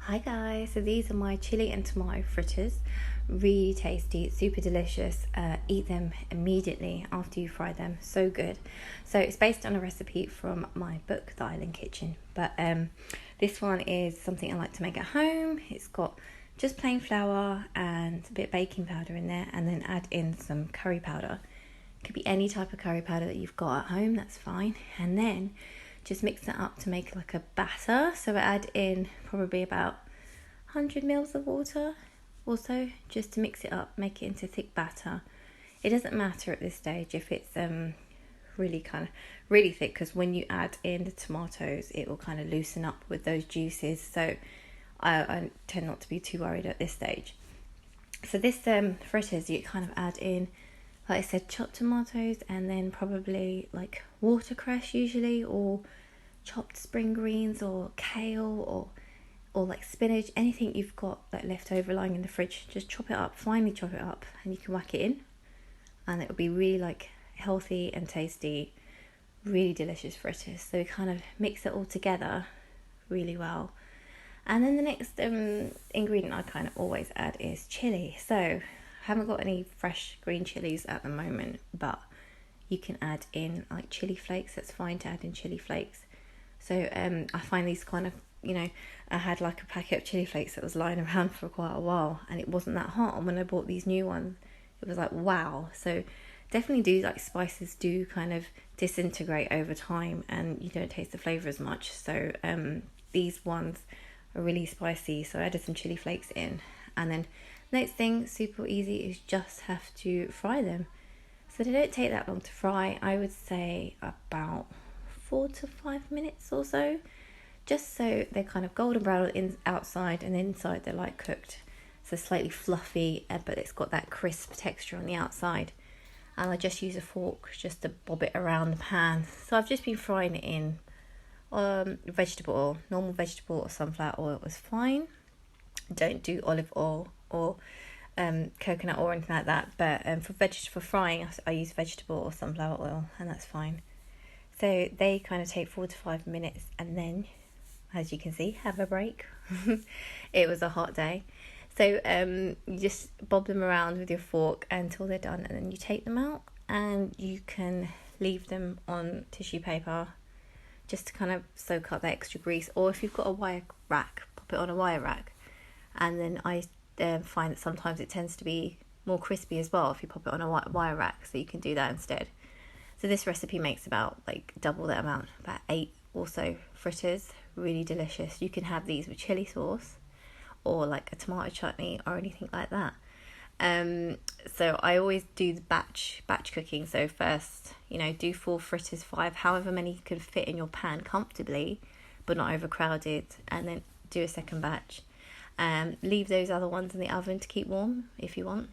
Hi guys, so these are my chili and tomato fritters. Really tasty, super delicious. Eat them immediately after you fry them, so good. So it's based on a recipe from my book, The Island Kitchen. But this one is something I like to make at home. It's got just plain flour and a bit of baking powder in there, and then add in some curry powder. It could be any type of curry powder that you've got at home, that's fine. And then just mix it up to make like a batter. So I add in probably about 100 mils of water or so, just to mix it up, make it into a thick batter. It doesn't matter at this stage if it's really thick, because when you add in the tomatoes it will kind of loosen up with those juices. So I tend not to be too worried at this stage. So this fritters, you kind of add in, like I said, chopped tomatoes, and then probably like watercress usually, or chopped spring greens, or kale, or like spinach, anything you've got like left over lying in the fridge. Just chop it up, finely chop it up, and you can whack it in, and it will be really like healthy and tasty, really delicious fritters. So we kind of mix it all together really well. And then the next ingredient I kind of always add is chili. So I haven't got any fresh green chilies at the moment, but you can add in like chili flakes. That's fine to add in chili flakes. So I find these kind of, I had like a packet of chili flakes that was lying around for quite a while, and it wasn't that hot. And when I bought these new ones, it was like, wow. So definitely do, like, spices do kind of disintegrate over time and you don't taste the flavour as much. So these ones are really spicy, so I added some chili flakes in. And then next thing, super easy, is just have to fry them. So they don't take that long to fry. I would say about 4 to 5 minutes or so, just so they're kind of golden brown outside, and inside they're like cooked, so slightly fluffy, but it's got that crisp texture on the outside. And I just use a fork just to bob it around the pan. So I've just been frying it in vegetable oil, normal vegetable or sunflower oil is fine. Don't do olive oil or coconut oil or anything like that, but for frying I use vegetable or sunflower oil, and that's fine. So they kind of take 4 to 5 minutes, and then, as you can see, have a break. It was a hot day. So you just bob them around with your fork until they're done, and then you take them out, and you can leave them on tissue paper just to kind of soak up that extra grease. Or if you've got a wire rack, pop it on a wire rack. And then I find that sometimes it tends to be more crispy as well if you pop it on a wire rack, so you can do that instead. So this recipe makes about like double that amount, about 8 or so fritters. Really delicious. You can have these with chili sauce or like a tomato chutney or anything like that. So I always do the batch cooking. So first, do 4 fritters, 5, however many you can fit in your pan comfortably, but not overcrowded, and then do a second batch. Leave those other ones in the oven to keep warm if you want.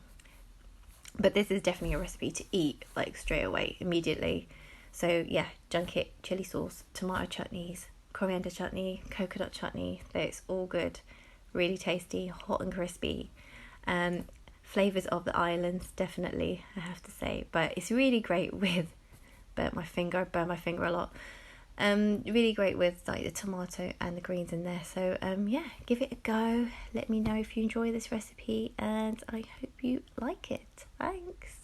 But this is definitely a recipe to eat like straight away, immediately. So yeah, junket, chili sauce, tomato chutneys, coriander chutney, coconut chutney. It's all good, really tasty, hot and crispy. Flavours of the islands, definitely, I have to say. But it's really great with, burn my finger a lot. Really great with like the tomato and the greens in there. So yeah, give it a go. Let me know if you enjoy this recipe, and I hope you like it. Thanks.